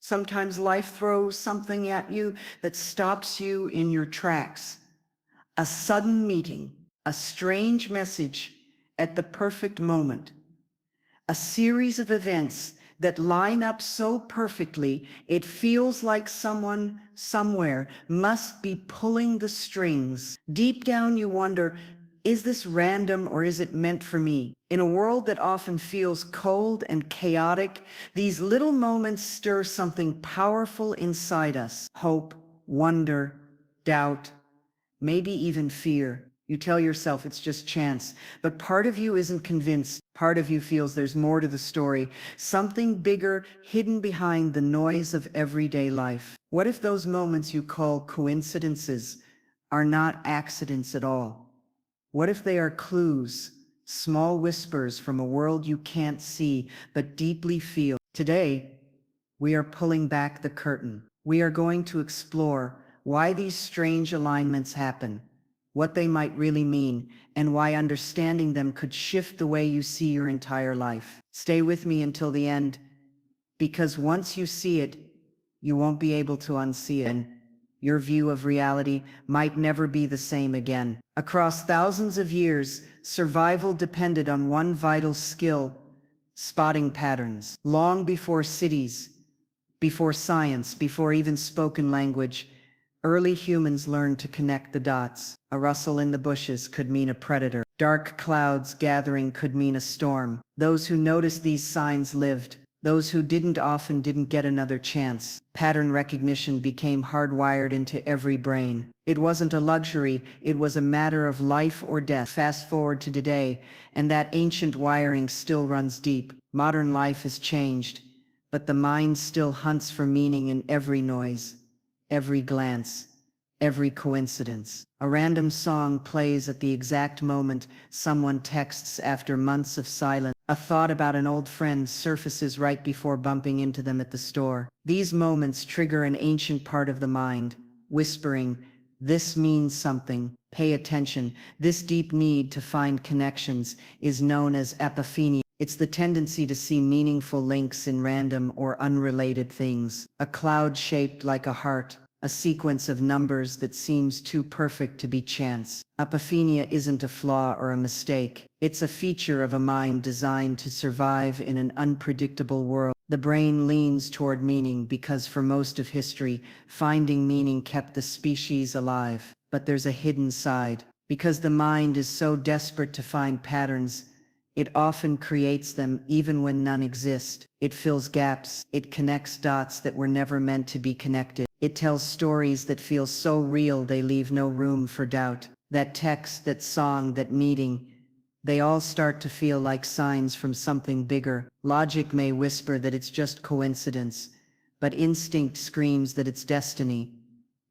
Sometimes life throws something at you that stops you in your tracks. A sudden meeting, a strange message at the perfect moment, a series of events that line up so perfectly it feels like someone somewhere must be pulling the strings. Deep down you wonder, is this random or is it meant for me? In a world that often feels cold and chaotic, these little moments stir something powerful inside us. Hope, wonder, doubt, maybe even fear. You tell yourself it's just chance, but part of you isn't convinced. Part of you feels there's more to the story, something bigger hidden behind the noise of everyday life. What if those moments you call coincidences are not accidents at all? What if they are clues, small whispers from a world you can't see but deeply feel? Today, we are pulling back the curtain. We are going to explore why these strange alignments happen, what they might really mean, and why understanding them could shift the way you see your entire life. Stay with me until the end, because once you see it, you won't be able to unsee it, and your view of reality might never be the same again. Across thousands of years, survival depended on one vital skill: spotting patterns. Long before cities, before science, before even spoken language, early humans learned to connect the dots. A rustle in the bushes could mean a predator. Dark clouds gathering could mean a storm. Those who noticed these signs lived. Those who didn't often didn't get another chance. Pattern recognition became hardwired into every brain. It wasn't a luxury, it was a matter of life or death. Fast forward to today, and that ancient wiring still runs deep. Modern life has changed, but the mind still hunts for meaning in every noise, every glance, every coincidence. A random song plays at the exact moment someone texts after months of silence. A thought about an old friend surfaces right before bumping into them at the store. These moments trigger an ancient part of the mind, whispering, "This means something. Pay attention." This deep need to find connections is known as apophenia. It's the tendency to see meaningful links in random or unrelated things. A cloud shaped like a heart, a sequence of numbers that seems too perfect to be chance. Apophenia isn't a flaw or a mistake. It's a feature of a mind designed to survive in an unpredictable world. The brain leans toward meaning because for most of history, finding meaning kept the species alive. But there's a hidden side. Because the mind is so desperate to find patterns, it often creates them even when none exist. It fills gaps. It connects dots that were never meant to be connected. It tells stories that feel so real they leave no room for doubt. That text, that song, that meeting, they all start to feel like signs from something bigger. Logic may whisper that it's just coincidence, but instinct screams that it's destiny.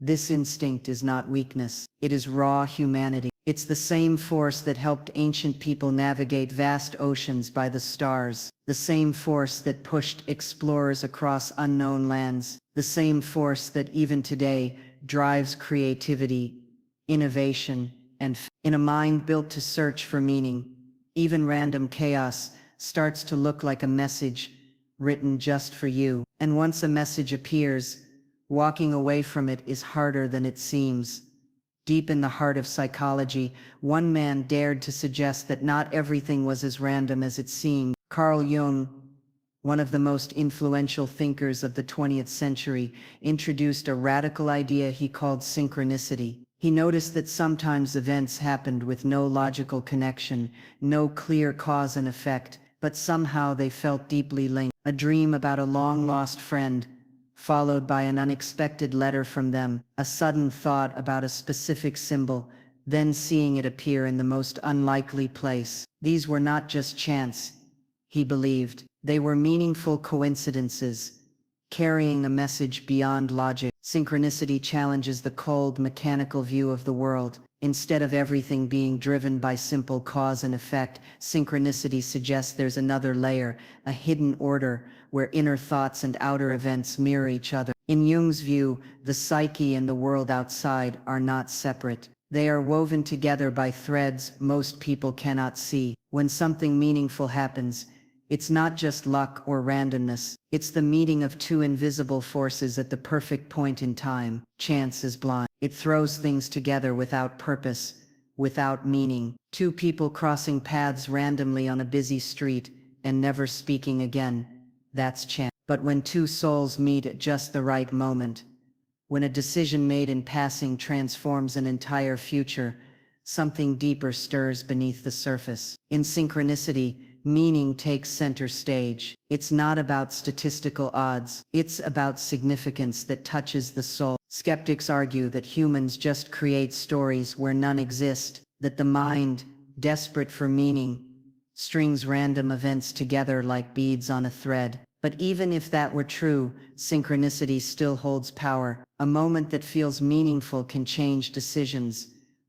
This instinct is not weakness. It is raw humanity. It's the same force that helped ancient people navigate vast oceans by the stars. The same force that pushed explorers across unknown lands. The same force that even today drives creativity, innovation, and in a mind built to search for meaning, even random chaos starts to look like a message written just for you. And once a message appears, walking away from it is harder than it seems. Deep in the heart of psychology, one man dared to suggest that not everything was as random as it seemed. Carl Jung, one of the most influential thinkers of the 20th century, introduced a radical idea he called synchronicity. He noticed that sometimes events happened with no logical connection, no clear cause and effect, but somehow they felt deeply linked. A dream about a long-lost friend, followed by an unexpected letter from them, a sudden thought about a specific symbol, then seeing it appear in the most unlikely place. These were not just chance, he believed. They were meaningful coincidences, carrying a message beyond logic. Synchronicity challenges the cold, mechanical view of the world. Instead of everything being driven by simple cause and effect, synchronicity suggests there's another layer, a hidden order, where inner thoughts and outer events mirror each other. In Jung's view, the psyche and the world outside are not separate. They are woven together by threads most people cannot see. When something meaningful happens, It's not just luck or randomness. It's the meeting of two invisible forces at the perfect point in time. Chance is blind. It throws things together without purpose, without meaning. Two people crossing paths randomly on a busy street and never speaking again. That's chance. But when two souls meet at just the right moment, when a decision made in passing transforms an entire future, something deeper stirs beneath the surface. In synchronicity, meaning takes center stage. It's not about statistical odds. It's about significance that touches the soul. Skeptics argue that humans just create stories where none exist, that the mind, desperate for meaning, strings random events together like beads on a thread. But even if that were true, synchronicity still holds power. A moment that feels meaningful can change decisions,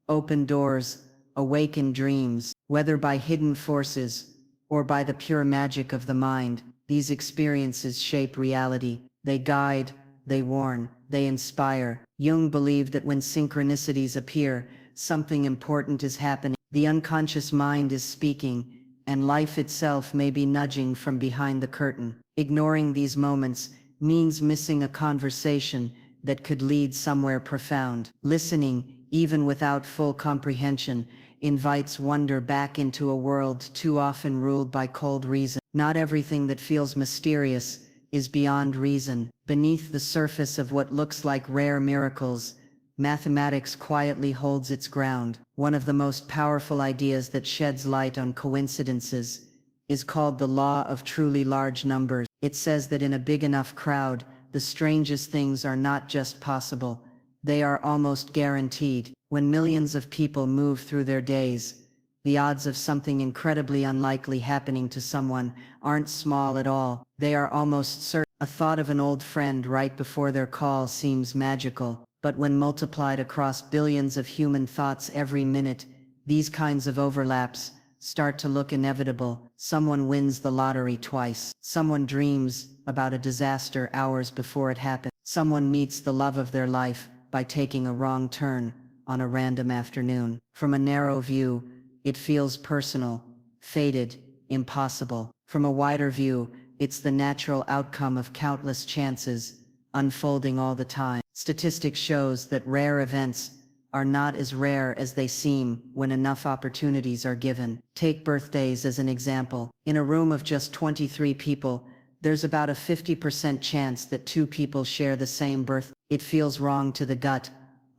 open doors, awaken dreams. Whether by hidden forces or by the pure magic of the mind, these experiences shape reality. They guide, they warn, they inspire. Jung believed that when synchronicities appear, something important is happening. The unconscious mind is speaking, and life itself may be nudging from behind the curtain. Ignoring these moments means missing a conversation that could lead somewhere profound. Listening, even without full comprehension, invites wonder back into a world too often ruled by cold reason. Not everything that feels mysterious is beyond reason. Beneath the surface of what looks like rare miracles, mathematics quietly holds its ground. One of the most powerful ideas that sheds light on coincidences is called the law of truly large numbers. It says that in a big enough crowd, the strangest things are not just possible, they are almost guaranteed. When millions of people move through their days, the odds of something incredibly unlikely happening to someone aren't small at all. They are almost certain. A thought of an old friend right before their call seems magical, but when multiplied across billions of human thoughts every minute, these kinds of overlaps start to look inevitable. Someone wins the lottery twice. Someone dreams about a disaster hours before it happens. Someone meets the love of their life by taking a wrong turn on a random afternoon. From a narrow view, it feels personal, fated, impossible. From a wider view, it's the natural outcome of countless chances, unfolding all the time. Statistics shows that rare events are not as rare as they seem when enough opportunities are given. Take birthdays as an example. In a room of just 23 people, there's about a 50% chance that two people share the same birth. It feels wrong to the gut,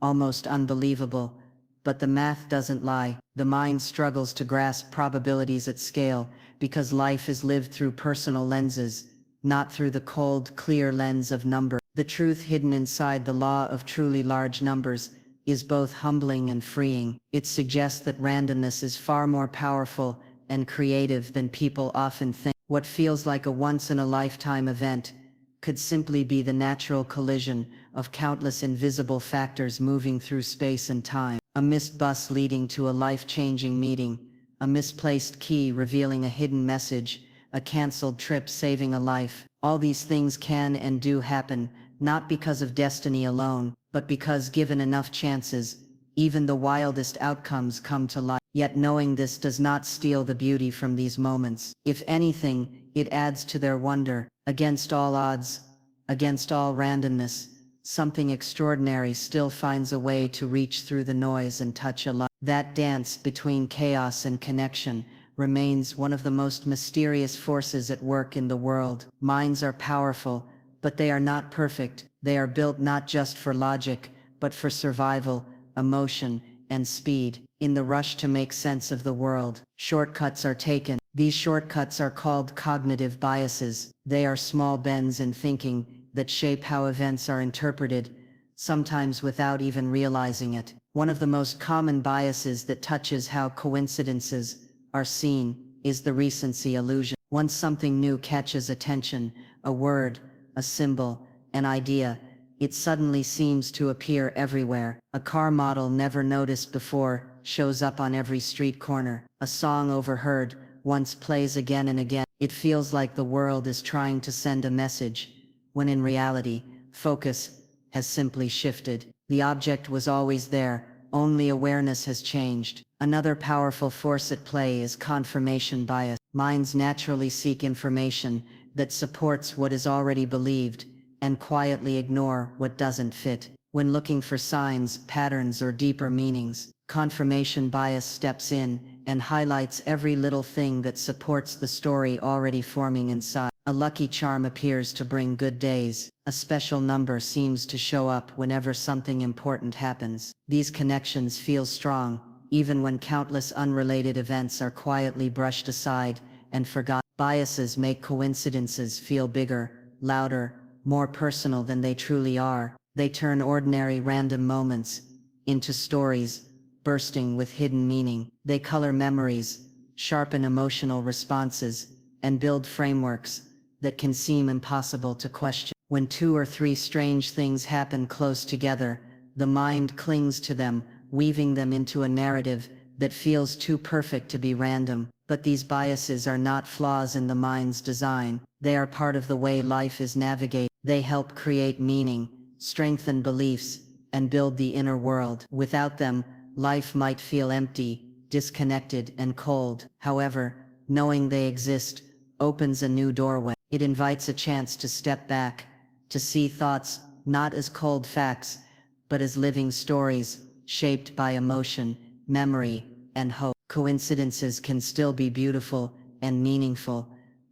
almost unbelievable. But the math doesn't lie. The mind struggles to grasp probabilities at scale because life is lived through personal lenses, not through the cold, clear lens of number. The truth hidden inside the law of truly large numbers is both humbling and freeing. It suggests that randomness is far more powerful and creative than people often think. What feels like a once-in-a-lifetime event could simply be the natural collision of countless invisible factors moving through space and time. A missed bus leading to a life-changing meeting, a misplaced key revealing a hidden message, a canceled trip saving a life. All these things can and do happen, not because of destiny alone, but because given enough chances, even the wildest outcomes come to light. Yet knowing this does not steal the beauty from these moments. If anything, it adds to their wonder. Against all odds, against all randomness, something extraordinary still finds a way to reach through the noise and touch a life. That dance between chaos and connection remains one of the most mysterious forces at work in the world. Minds are powerful, but they are not perfect. They are built not just for logic, but for survival, emotion, and speed. In the rush to make sense of the world, shortcuts are taken. These shortcuts are called cognitive biases. They are small bends in thinking that shape how events are interpreted, sometimes without even realizing it. One of the most common biases that touches how coincidences are seen is the recency illusion. Once something new catches attention, a word, a symbol, an idea, it suddenly seems to appear everywhere. A car model never noticed before shows up on every street corner. A song overheard once plays again and again. It feels like the world is trying to send a message, when in reality, focus has simply shifted. The object was always there, only awareness has changed. Another powerful force at play is confirmation bias. Minds naturally seek information that supports what is already believed and quietly ignore what doesn't fit. When looking for signs, patterns, or deeper meanings, confirmation bias steps in and highlights every little thing that supports the story already forming inside. A lucky charm appears to bring good days. A special number seems to show up whenever something important happens. These connections feel strong, even when countless unrelated events are quietly brushed aside and forgotten. Biases make coincidences feel bigger, louder, more personal than they truly are. They turn ordinary random moments into stories, bursting with hidden meaning. They color memories, sharpen emotional responses, and build frameworks that can seem impossible to question. When two or three strange things happen close together, the mind clings to them, weaving them into a narrative that feels too perfect to be random. But these biases are not flaws in the mind's design. They are part of the way life is navigated. They help create meaning, strengthen beliefs, and build the inner world. Without them, life might feel empty, disconnected, and cold. However, knowing they exist opens a new doorway. It invites a chance to step back, to see thoughts not as cold facts, but as living stories, shaped by emotion, memory, and hope. Coincidences can still be beautiful and meaningful,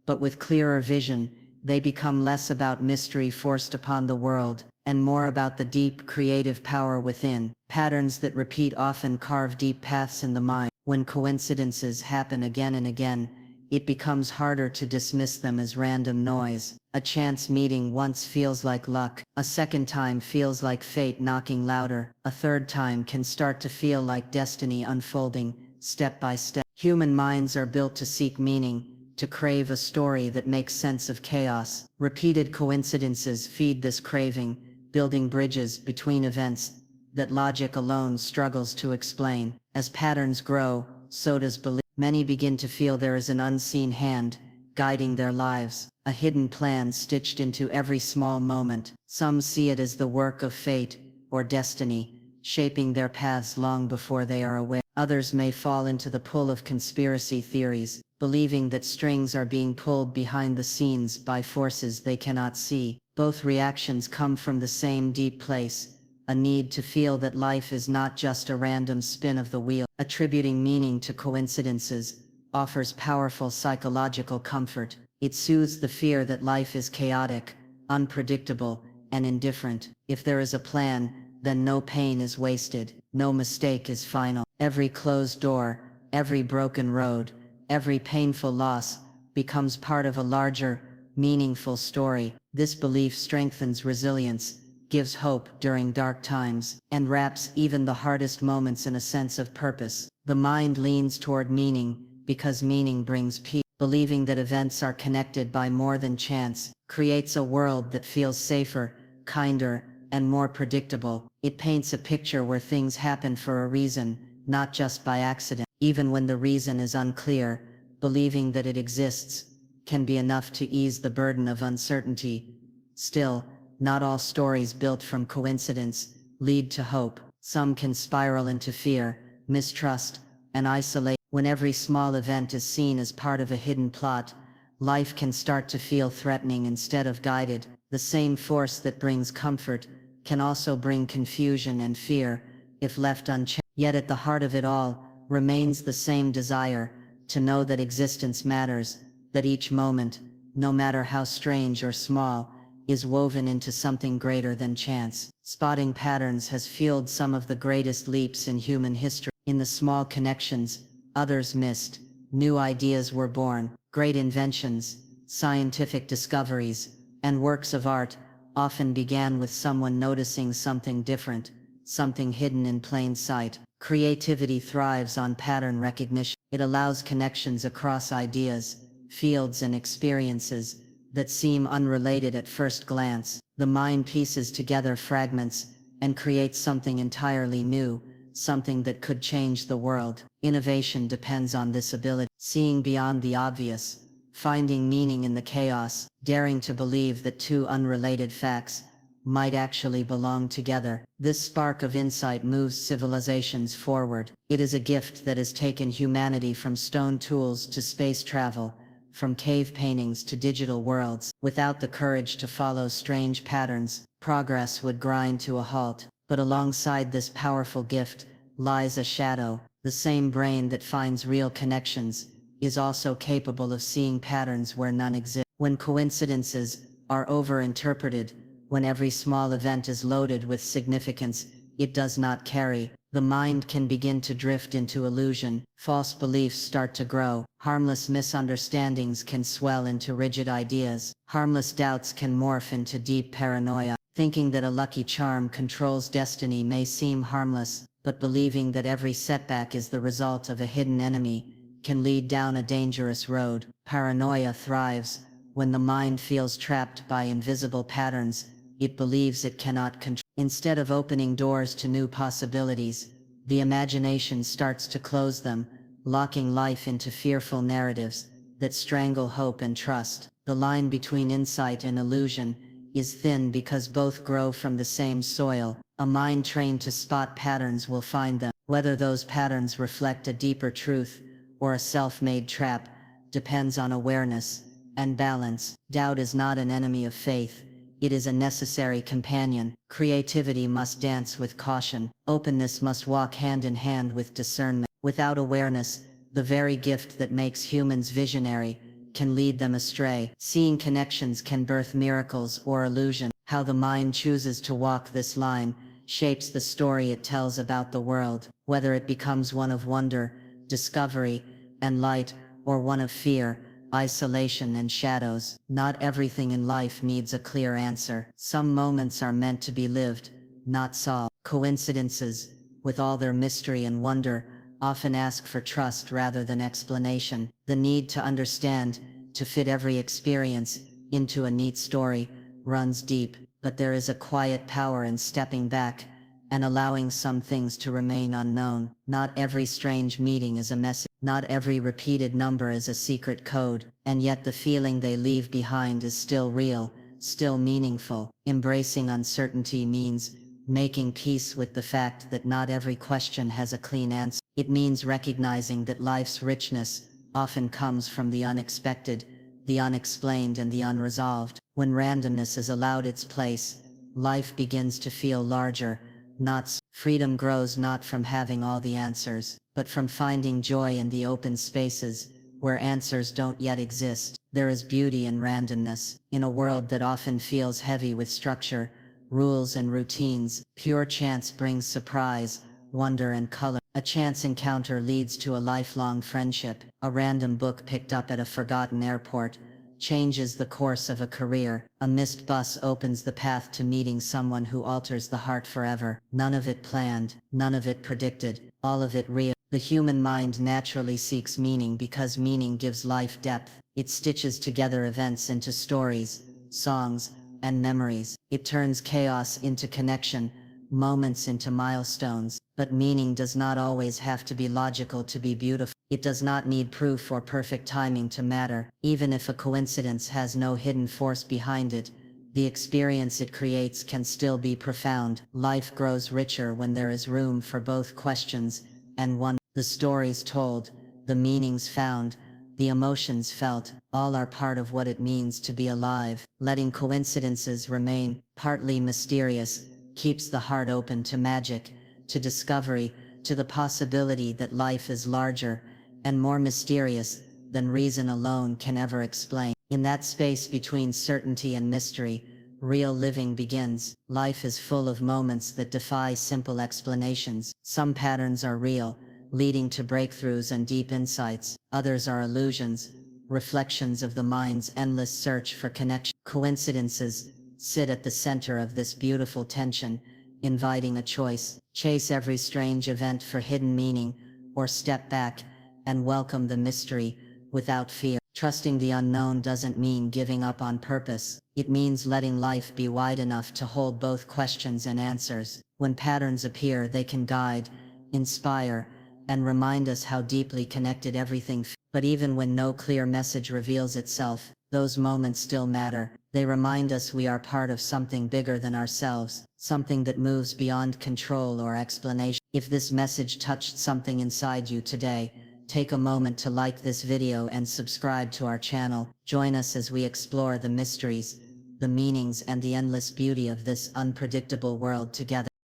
but with clearer vision, they become less about mystery forced upon the world, and more about the deep creative power within. Patterns that repeat often carve deep paths in the mind. When coincidences happen again and again, it becomes harder to dismiss them as random noise. A chance meeting once feels like luck, a second time feels like fate knocking louder, a third time can start to feel like destiny unfolding, step by step. Human minds are built to seek meaning, to crave a story that makes sense of chaos. Repeated coincidences feed this craving, building bridges between events that logic alone struggles to explain. As patterns grow, so does belief. Many begin to feel there is an unseen hand guiding their lives, a hidden plan stitched into every small moment. Some see it as the work of fate or destiny, shaping their paths long before they are aware. Others may fall into the pull of conspiracy theories, believing that strings are being pulled behind the scenes by forces they cannot see. Both reactions come from the same deep place, a need to feel that life is not just a random spin of the wheel. Attributing meaning to coincidences offers powerful psychological comfort. It soothes the fear that life is chaotic, unpredictable, and indifferent. If there is a plan, then no pain is wasted, no mistake is final. Every closed door, every broken road, every painful loss becomes part of a larger, meaningful story. This belief strengthens resilience, gives hope during dark times, and wraps even the hardest moments in a sense of purpose. The mind leans toward meaning because meaning brings peace. Believing that events are connected by more than chance creates a world that feels safer, kinder, and more predictable. It paints a picture where things happen for a reason, not just by accident. Even when the reason is unclear, believing that it exists can be enough to ease the burden of uncertainty. Still, not all stories built from coincidence lead to hope. Some can spiral into fear, mistrust, and isolation. When every small event is seen as part of a hidden plot, life can start to feel threatening instead of guided. The same force that brings comfort can also bring confusion and fear if left unchecked. Yet at the heart of it all remains the same desire to know that existence matters, that each moment, no matter how strange or small, is woven into something greater than chance. Spotting patterns has fueled some of the greatest leaps in human history. In the small connections others missed, new ideas were born. Great inventions, scientific discoveries, and works of art often began with someone noticing something different, something hidden in plain sight. Creativity thrives on pattern recognition. It allows connections across ideas, fields, and experiences that seem unrelated at first glance. The mind pieces together fragments and creates something entirely new, something that could change the world. Innovation depends on this ability, seeing beyond the obvious, finding meaning in the chaos, daring to believe that two unrelated facts might actually belong together. This spark of insight moves civilizations forward. It is a gift that has taken humanity from stone tools to space travel, from cave paintings to digital worlds. Without the courage to follow strange patterns, progress would grind to a halt. But alongside this powerful gift lies a shadow. The same brain that finds real connections is also capable of seeing patterns where none exist. When coincidences are overinterpreted, when every small event is loaded with significance it does not carry, the mind can begin to drift into illusion. False beliefs start to grow. Harmless misunderstandings can swell into rigid ideas. Harmless doubts can morph into deep paranoia. Thinking that a lucky charm controls destiny may seem harmless, but believing that every setback is the result of a hidden enemy can lead down a dangerous road. Paranoia thrives when the mind feels trapped by invisible patterns it believes it cannot control. Instead of opening doors to new possibilities, the imagination starts to close them, locking life into fearful narratives that strangle hope and trust. The line between insight and illusion is thin because both grow from the same soil. A mind trained to spot patterns will find them. Whether those patterns reflect a deeper truth or a self-made trap depends on awareness and balance. Doubt is not an enemy of faith. It is a necessary companion. Creativity must dance with caution. Openness must walk hand in hand with discernment. Without awareness, the very gift that makes humans visionary can lead them astray. Seeing connections can birth miracles or illusion. How the mind chooses to walk this line shapes the story it tells about the world, whether it becomes one of wonder, discovery, and light, or one of fear, isolation and shadows. Not everything in life needs a clear answer. Some moments are meant to be lived, not solved. Coincidences, with all their mystery and wonder, often ask for trust rather than explanation. The need to understand, to fit every experience into a neat story, runs deep, but there is a quiet power in stepping back and allowing some things to remain unknown. Not every strange meeting is a message. Not every repeated number is a secret code, and yet the feeling they leave behind is still real, still meaningful. Embracing uncertainty means making peace with the fact that not every question has a clean answer. It means recognizing that life's richness often comes from the unexpected, the unexplained and the unresolved. When randomness is allowed its place, life begins to feel larger, not. Freedom grows not from having all the answers, but from finding joy in the open spaces where answers don't yet exist. There is beauty in randomness. In a world that often feels heavy with structure, rules and routines, pure chance brings surprise, wonder and color. A chance encounter leads to a lifelong friendship. A random book picked up at a forgotten airport changes the course of a career. A missed bus opens the path to meeting someone who alters the heart forever. None of it planned, none of it predicted, all of it real. The human mind naturally seeks meaning because meaning gives life depth. It stitches together events into stories, songs, and memories. It turns chaos into connection, moments into milestones. But meaning does not always have to be logical to be beautiful. It does not need proof or perfect timing to matter. Even if a coincidence has no hidden force behind it, the experience it creates can still be profound. Life grows richer when there is room for both questions and wonder. The stories told, the meanings found, the emotions felt, all are part of what it means to be alive. Letting coincidences remain partly mysterious keeps the heart open to magic, to discovery, to the possibility that life is larger and more mysterious than reason alone can ever explain. In that space between certainty and mystery, real living begins. Life is full of moments that defy simple explanations. Some patterns are real, leading to breakthroughs and deep insights. Others are illusions, reflections of the mind's endless search for connection. Coincidences sit at the center of this beautiful tension, inviting a choice. Chase every strange event for hidden meaning, or step back and welcome the mystery without fear. Trusting the unknown doesn't mean giving up on purpose. It means letting life be wide enough to hold both questions and answers. When patterns appear, they can guide, inspire, and remind us how deeply connected everything feels. But even when no clear message reveals itself, Those moments still matter. They remind us we are part of something bigger than ourselves, something that moves beyond control or explanation. If this message touched something inside you today, take a moment to like this video and subscribe to our channel. Join us as we explore the mysteries, the meanings, and the endless beauty of this unpredictable world together.